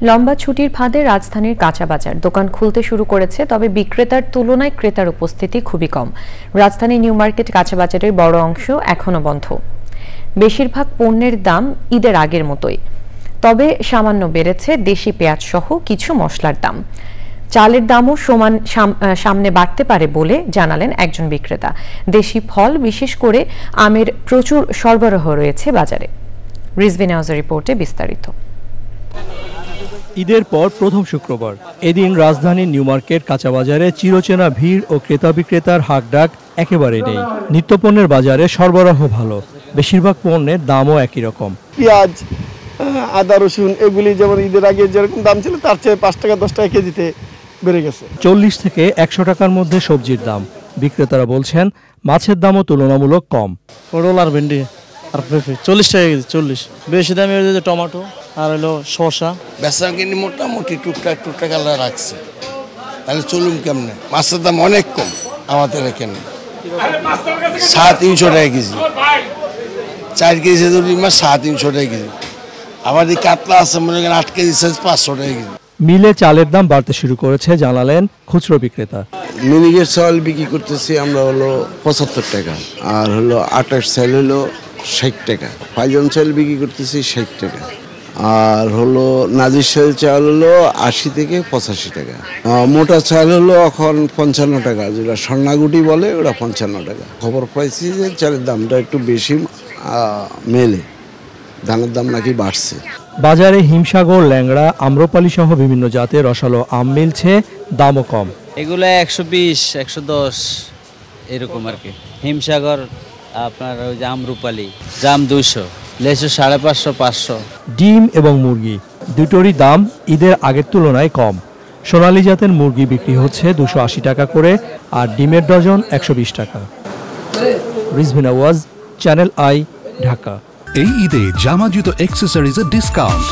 লম্বা ছুটির ফাঁদে রাজধানীর কাঁচা বাজার দোকান খুলতে শুরু করেছে, তবে বিক্রেতার তুলনায় ক্রেতার উপস্থিতি খুবই কম। রাজধানী নিউ মার্কেট কাঁচা বাজারের বড় অংশ এখনো বন্ধ। বেশিরভাগ পণ্যের দাম ঈদের আগের মতোই, তবে সামান্য বেড়েছে দেশি পেঁয়াজ সহ কিছু মশলার দাম। চালের দামও সামনে বাড়তে পারে বলে জানালেন একজন বিক্রেতা। দেশি ফল, বিশেষ করে আমের প্রচুর সরবরাহ রয়েছে বাজারে। রিজভিন হাউসের রিপোর্টে বিস্তারিত। ঈদের পর প্রথম শুক্রবার এদিন রাজধানীর নিউ মার্কেট কাঁচা বাজারে চিরচেনা ভিড় ও ক্রেতা বিক্রেতার হাঁকডাক একেবারে নেই। নিত্যপণ্যের বাজারে সরবরাহ ভালো, বেশিরভাগ পণ্যের দামও একই রকম। পেঁয়াজ, আদা, রসুন এগুলি যেমন ঈদের আগে যেরকম দাম ছিল তার চেয়ে 5 টাকা 10 টাকা কেজিতে বেড়ে গেছে। 40 থেকে 100 টাকার মধ্যে সবজির দাম। বিক্রেতারা বলছেন মাছের দামও তুলনামূলক কম। পটল আর ভেন্ডি আর পেঁপে 40 টাকা কেজি। 40 বেশি দামে টমেটো আর হলো শসা। বেচা কিনি মোটামুটি টুকটাক আল্লাহ রাখছে, তাহলে চলুন কেমনে। মাছের দাম অনেক কম আমাদের এখানে, 350 টাকা কেজি। 4 কেজি মাছ 350 টাকা কেজি। আবার এই কাতলা আছে মনে করেন 8 কেজি সাইজ 500 টাকা কেজি। মিলে চালের দাম বাড়তে শুরু করেছে জানালেন খুচরো বিক্রেতা। মিনিকের চাল বিক্রি করতেছি আমরা হলো 75 টাকা, আর হলো আটার চাল হলো 60 টাকা। পাইজন চাল বিক্রি করতেছি 60 টাকা, আর হলো নাজির চাল হলো 80 থেকে 85 টাকা। মোটা চাল হলো এখন 55 টাকা, যেটা স্বর্ণাগুটি বলে ওটা 55 টাকা। খবর পাইছি যে চালের দামটা একটু বেশি মেলে, ধানের দাম নাকি বাড়ছে। বাজারে হিমসাগর, ল্যাংড়া, আম্রপালি সহ বিভিন্ন জাতের রসালো আম মিলছে, দামও কম। এগুলো 120, 110 এরকম আর কি। হিমসাগর আপনার ওই যে আম্রপালি জাম 200, লেচু 550, 500। ডিম এবং মুরগি দুটোরই দাম ঈদের আগের তুলনায় কম। সোনালী জাতের মুরগি বিক্রি হচ্ছে 280 টাকা করে, আর ডিমের ডজন 120 টাকা। রিজভিন আওয়াজ, চ্যানেল আই, ঢাকা। এই ঈদে জামা জুতো অ্যাক্সেসরিজের ডিসকাউন্ট।